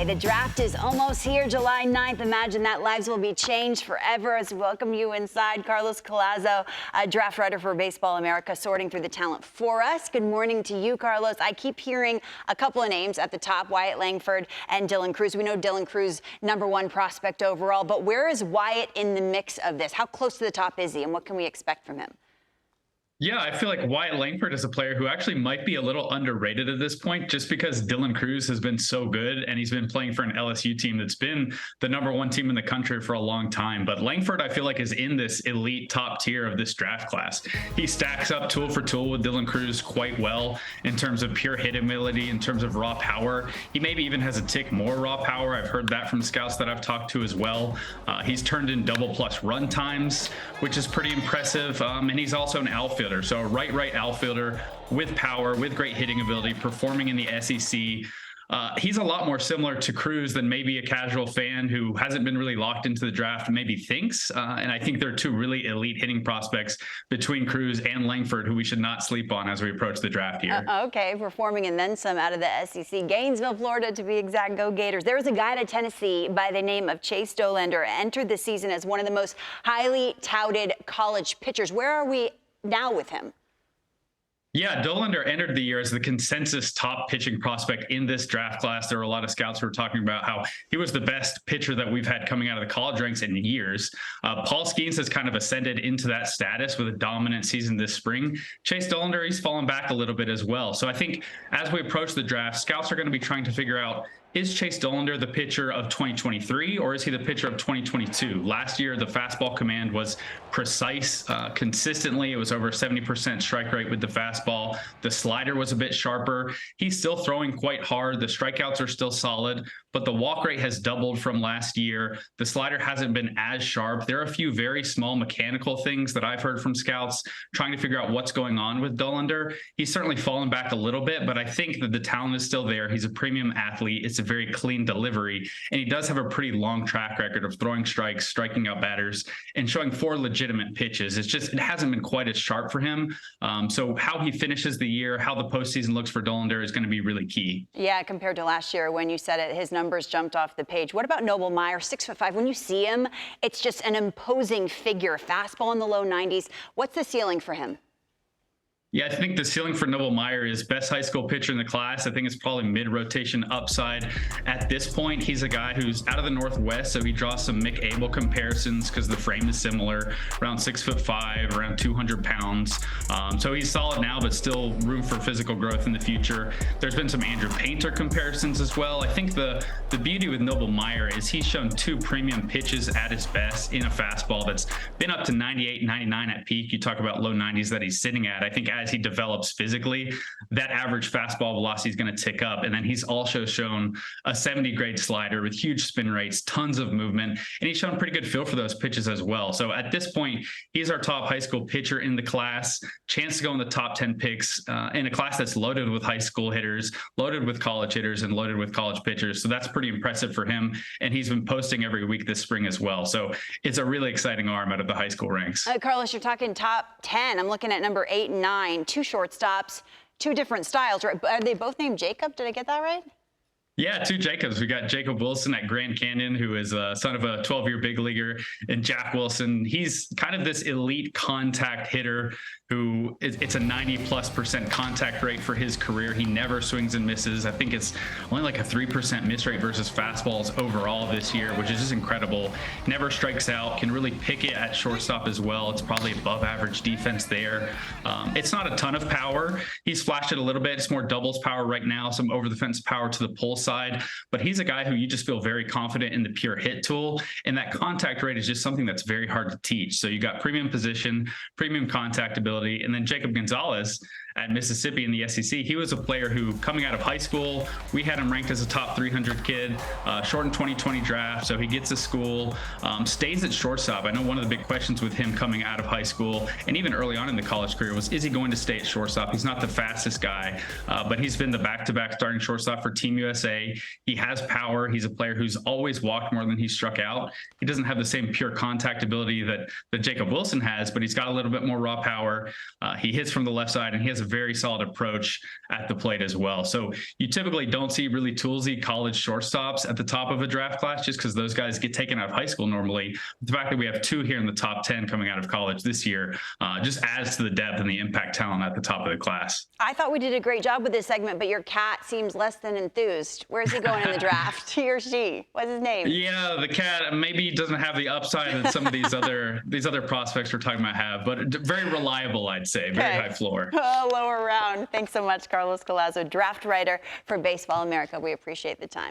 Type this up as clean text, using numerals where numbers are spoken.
The draft is almost here, July 9th. Imagine that. Lives will be changed forever as we welcome you inside. Carlos Collazo, a draft writer for Baseball America, sorting through the talent for us. Good morning to you, Carlos. I keep hearing a couple of names at the top, Wyatt Langford and Dylan Crews. We know Dylan Crews, #1 prospect overall, but where is Wyatt in the mix of this? How close to the top is he, and what can we expect from him? Yeah, I feel like Wyatt Langford is a player who actually might be a little underrated at this point, just because Dylan Crews has been so good and he's been playing for an LSU team that's been the #1 team in the country for a long time. But Langford, I feel like, is in this elite top tier of this draft class. He stacks up tool for tool with Dylan Crews quite well in terms of pure hit ability, in terms of raw power. He maybe even has a tick more raw power. I've heard that from scouts that I've talked to as well. He's turned in double-plus run times, which is pretty impressive. And he's also an outfielder. So a right outfielder with power, with great hitting ability, performing in the SEC. He's a lot more similar to Crews than maybe a casual fan who hasn't been really locked into the draft maybe thinks. And I think they're two really elite hitting prospects between Crews and Langford, who we should not sleep on as we approach the draft here. Okay, performing and then some out of the SEC. Gainesville, Florida, to be exact. Go Gators. There was a guy out of Tennessee by the name of Chase Dolander, entered the season as one of the most highly touted college pitchers. Where are we now with him? Yeah, Dolander entered the year as the consensus top pitching prospect in this draft class. There were a lot of scouts who were talking about how he was the best pitcher that we've had coming out of the college ranks in years. Paul Skeens has kind of ascended into that status with a dominant season this spring. Chase Dolander, he's fallen back a little bit as well. So I think as we approach the draft, scouts are going to be trying to figure out, is Chase Dolander the pitcher of 2023 or is he the pitcher of 2022? Last year, the fastball command was precise consistently. It was over 70% strike rate with the fastball. The slider was a bit sharper. He's still throwing quite hard. The strikeouts are still solid, but the walk rate has doubled from last year. The slider hasn't been as sharp. There are a few very small mechanical things that I've heard from scouts trying to figure out what's going on with Dolander. He's certainly fallen back a little bit, but I think that the talent is still there. He's a premium athlete. It's a very clean delivery, and he does have a pretty long track record of throwing strikes, striking out batters, and showing 4 legitimate pitches. It's just, it hasn't been quite as sharp for him. So how he finishes the year, how the postseason looks for Dolander is going to be really key. Yeah, compared to last year when you said it, his numbers jumped off the page. What about Meyer, 6'5"? When you see him, it's just an imposing figure. Fastball in the low 90s. What's the ceiling for him? Yeah, I think the ceiling for Meyer is best high school pitcher in the class. I think it's probably mid-rotation upside at this point. He's a guy who's out of the Northwest, so he draws some Mick Abel comparisons because the frame is similar, around 6'5", around 200 pounds. So he's solid now, but still room for physical growth in the future. There's been some Andrew Painter comparisons as well. I think the beauty with Meyer is he's shown 2 premium pitches at his best in a fastball that's been up to 98, 99 at peak. You talk about low 90s that he's sitting at. I think as he develops physically, that average fastball velocity is going to tick up. And then he's also shown a 70 grade slider with huge spin rates, tons of movement, and he's shown pretty good feel for those pitches as well. So at this point, he's our top high school pitcher in the class, chance to go in the top 10 picks in a class that's loaded with high school hitters, loaded with college hitters, and loaded with college pitchers. So that's pretty impressive for him. And he's been posting every week this spring as well. So it's a really exciting arm out of the high school ranks. Carlos, you're talking top 10. I'm looking at number 8 and 9. 2 shortstops, 2 different styles, right? Are they both named Jacob? Did I get that right? Yeah, 2 Jacobs. We got Jacob Wilson at Grand Canyon, who is a son of a 12-year big leaguer, and Jack Wilson. He's kind of this elite contact hitter who it's a 90+% contact rate for his career. He never swings and misses. I think it's only like a 3% miss rate versus fastballs overall this year, which is just incredible. Never strikes out, can really pick it at shortstop as well. It's probably above average defense there. It's not a ton of power. He's flashed it a little bit. It's more doubles power right now, some over the fence power to the pull side, but he's a guy who you just feel very confident in the pure hit tool. And that contact rate is just something that's very hard to teach. So you got premium position, premium contact ability. And then Jacob Gonzalez at Mississippi in the SEC, he was a player who, coming out of high school, we had him ranked as a top 300 kid, short in 2020 draft. So he gets to school, stays at shortstop. I know one of the big questions with him coming out of high school and even early on in the college career was, is he going to stay at shortstop? He's not the fastest guy, but he's been the back-to-back starting shortstop for Team USA. He has power. He's a player who's always walked more than he's struck out. He doesn't have the same pure contact ability that Jacob Wilson has, but he's got a little bit more raw power. He hits from the left side, and he has a very solid approach at the plate as well. So you typically don't see really toolsy college shortstops at the top of a draft class just because those guys get taken out of high school normally. The fact that we have 2 here in the top 10 coming out of college this year just adds to the depth and the impact talent at the top of the class. I thought we did a great job with this segment, but your cat seems less than enthused. Where's he going in the draft? He or she? What's his name? Yeah, the cat maybe doesn't have the upside that some of these other prospects we're talking about have, but very reliable, I'd say. Very high floor. Lower round. Thanks so much, Carlos Collazo, draft writer for Baseball America. We appreciate the time.